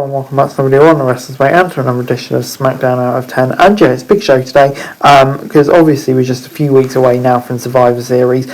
and welcome back to the video on the Wrestlers Way and to another edition of Smackdown Out of 10. And yeah, it's a big show today because obviously we're just a few weeks away now from Survivor Series.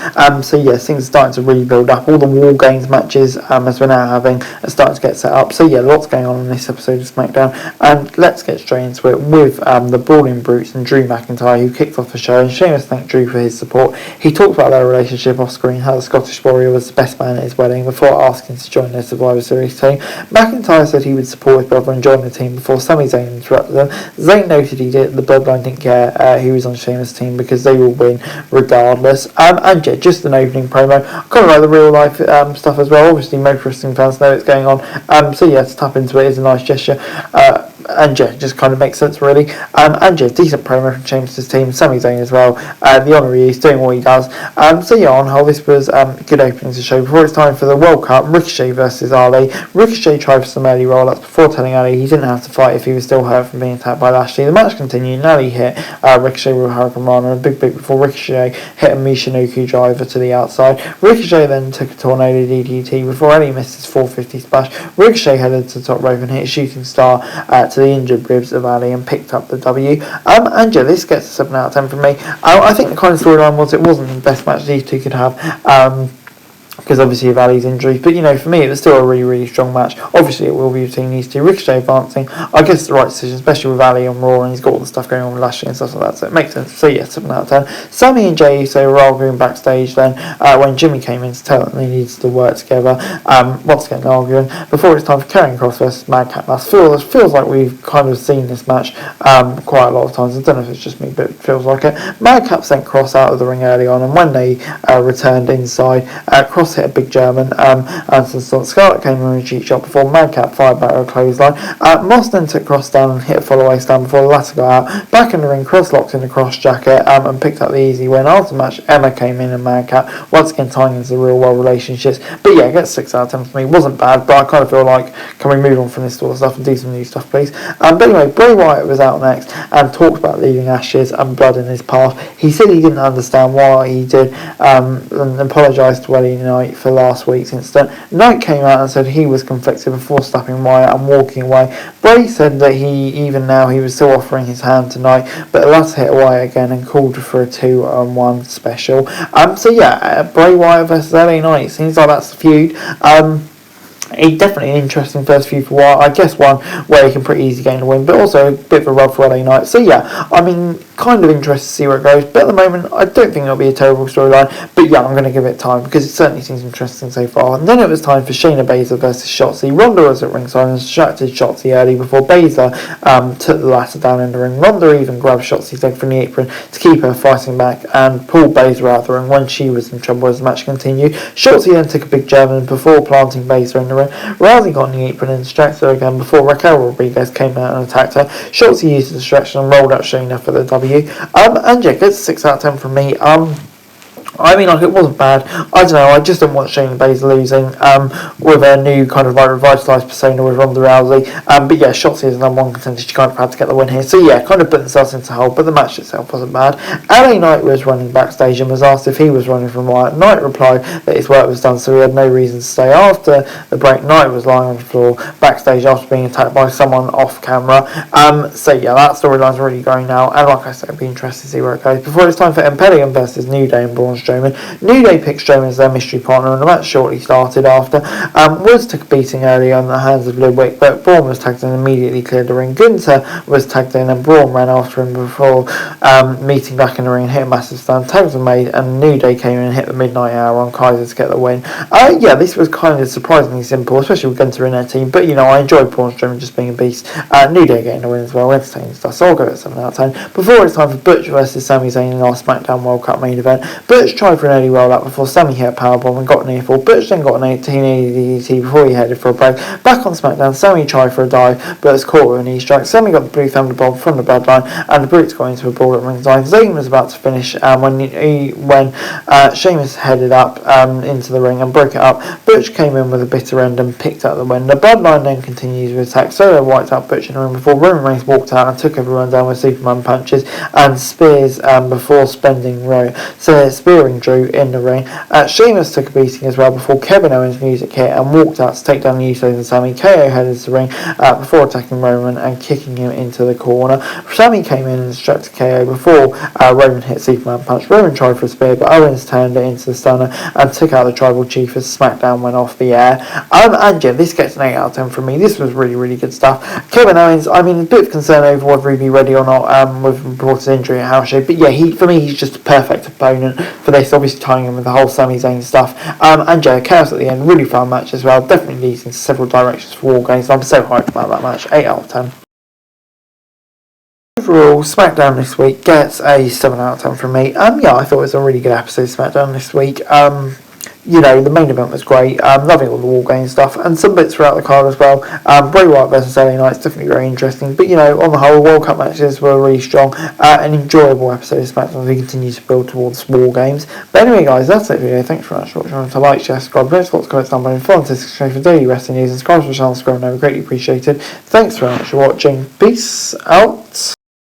So yeah, things are starting to really build up. All the War Games matches as we're now having are starting to get set up. So yeah, lots going on in this episode of Smackdown. And let's get straight into it with the Brawling Brutes and Drew McIntyre, who kicked off the show. And Sheamus thanked Drew for his support. He talked about their relationship off screen, how the Scottish Warrior was the best man at his wedding before asking to join their Survivor Series team. McIntyre said he would support his brother and join the team before Sami Zayn interrupted them. Zayn noted the Bloodline didn't care who was on Sheamus' team because they will win regardless. And yeah, just an opening promo. I kind of like the real life stuff as well. Obviously, most wrestling fans know what's going on. So yeah, to tap into it is a nice gesture. And yeah, just kind of makes sense really. And yeah, decent promo from Sheamus' team, Sami Zayn as well. The honoree is doing what he does. So yeah, on whole, this was good opening to the show. Before it's time for the World Cup, Ricochet versus Ali. Ricochet tried for some early roll-ups before telling Ali he didn't have to fight if he was still hurt from being attacked by Lashley. The match continued and Ali hit Ricochet with a Hurricane Rana and a big boot before Ricochet hit a Michinoku driver to the outside. Ricochet then took a Tornado DDT before Ali missed his 450 splash. Ricochet headed to the top rope and hit a Shooting Star to the injured ribs of Ali and picked up the W. And yeah, this gets a 7 out of 10 from me. I think the kind of storyline was it wasn't the best match these two could have. Because obviously of Ali's injuries, but you know, for me it was still a really, really strong match. Obviously it will be between these two. Ricochet advancing, I guess it's the right decision, especially with Ali on Raw and he's got all the stuff going on with Lashley and stuff like that, so it makes sense. So yeah, 7 out of 10. Sami and Jey Uso were arguing backstage then when Jimmy came in to tell them they needed to work together. Once again arguing before it's time for Karrion Kross versus Madcap. That feels like we've kind of seen this match quite a lot of times. I don't know if it's just me, but it feels like it. Madcap sent Kross out of the ring early on, and when they returned inside, Kross hit a big German, and Scarlett came in with a cheap shot before Madcap fired back a clothesline. Moss then took Kross down and hit a follow-away stand before the latter got out. Back in the ring, Kross locked in the Kross jacket and picked up the easy win. After the match, Emma came in and Madcap, once again tying into the real world relationships. But yeah, it gets 6 out of 10 for me. It wasn't bad, but I kind of feel like, can we move on from this sort of stuff and do some new stuff, please? But anyway, Bray Wyatt was out next and talked about leaving ashes and blood in his path. He said he didn't understand why he did and apologised to LA Knight for last week's incident. Knight came out and said he was conflicted before slapping Wyatt and walking away. Bray said that he was still offering his hand to Knight, but the latter hit Wyatt again and called for a 2-on-1 special. So yeah, Bray Wyatt versus LA Knight, seems like that's the feud. Definitely an interesting first feud for Wyatt. I guess one where he can pretty easily gain a win, but also a bit of a rub for LA Knight. So yeah, I mean, kind of interested to see where it goes, but at the moment I don't think it'll be a terrible storyline. But yeah, I'm going to give it time because it certainly seems interesting so far. And then it was time for Shayna Baszler versus Shotzi. Ronda was at ringside and distracted Shotzi early before Baszler took the latter down in the ring. Ronda even grabbed Shotzi's leg from the apron to keep her fighting back and pulled Baszler out of the ring when she was in trouble as the match continued. Shotzi then took a big German before planting Baszler in the ring. Rousey got on the apron and distracted her again before Raquel Rodriguez came out and attacked her. Shotzi used the distraction and rolled out Shayna for the W. And yeah, it's 6 out of 10 from me. I mean, like, it wasn't bad. I don't know, I just don't want Shayna Baszler losing with a new kind of like revitalised persona with Ronda Rousey. But yeah, Shotzi is number one contender. She kind of had to get the win here. So yeah, kind of put themselves into hole, but the match itself wasn't bad. LA Knight was running backstage and was asked if he was running from Wyatt. Knight replied that his work was done, so he had no reason to stay. After the break, Knight was lying on the floor backstage after being attacked by someone off camera. So yeah, that storyline's really going now, and like I said, it'll be interesting to see where it goes. Before it's time for Imperium versus New Day and Braun Strowman. New Day picked Strowman as their mystery partner, and the match shortly started after. Woods took a beating early on the hands of Ludwig, but Braun was tagged in and immediately cleared the ring. Gunther was tagged in and Braun ran after him before meeting back in the ring and hit a massive stand. Tags were made and New Day came in and hit the midnight hour on Kaiser to get the win. Yeah, this was kind of surprisingly simple, especially with Gunther in their team, but you know, I enjoyed Braun Strowman just being a beast. New Day getting the win as well, entertaining stuff, so I'll go at 7 out of 10. Before it's time for Butch versus Sami Zayn in our Smackdown World Cup main event. Butch tried for an early roll-up before Sami hit a powerbomb and got near fall. Butch then got an 18 DDT before he headed for a break. Back on SmackDown, Sami tried for a dive but was caught with a knee strike. Sami got the blue thunderbolt from the Bloodline and the Brutes got into a brawl at ringside. Zayn was about to finish when Sheamus headed up into the ring and broke it up. Butch came in with a bitter end and picked up the win. The Bloodline then continues with attack. Solo wiped out Butch in the ring before Roman Reigns walked out and took everyone down with Superman punches and spears before spending spear spearing Drew in the ring. Sheamus took a beating as well before Kevin Owens' music hit and walked out to take down the Usos and Sami. KO headed to the ring before attacking Roman and kicking him into the corner. Sami came in and distracted KO before Roman hit Superman punch. Roman tried for a spear, but Owens turned it into the stunner and took out the Tribal Chief as SmackDown went off the air. And yeah, this gets an 8 out of 10 from me. This was really, really good stuff. Kevin Owens, I mean, a bit of concern over whether he'd be ready or not with reported injury at house show, but yeah, for me, he's just a perfect opponent for this, obviously tying in with the whole Sami Zayn stuff. And yeah, chaos at the end, really fun match as well, definitely leads into several directions for War Games. I'm so hyped about that match. 8 out of 10. Overall, SmackDown this week gets a 7 out of 10 from me. Yeah, I thought it was a really good episode of SmackDown this week. You know, the main event was great. Loving all the War Games stuff and some bits throughout the card as well. Bray Wyatt versus LA Knight's definitely very interesting. But, you know, on the whole, World Cup matches were really strong. An enjoyable episode of SmackDown as we continue to build towards War Games. But anyway, guys, that's it for the video. Thanks very much for watching. Remember to like, share, subscribe, post lots of comments down below, and follow us for daily wrestling news and subscribe to the channel. Subscribe now, greatly appreciated. Thanks very much for watching. Peace out.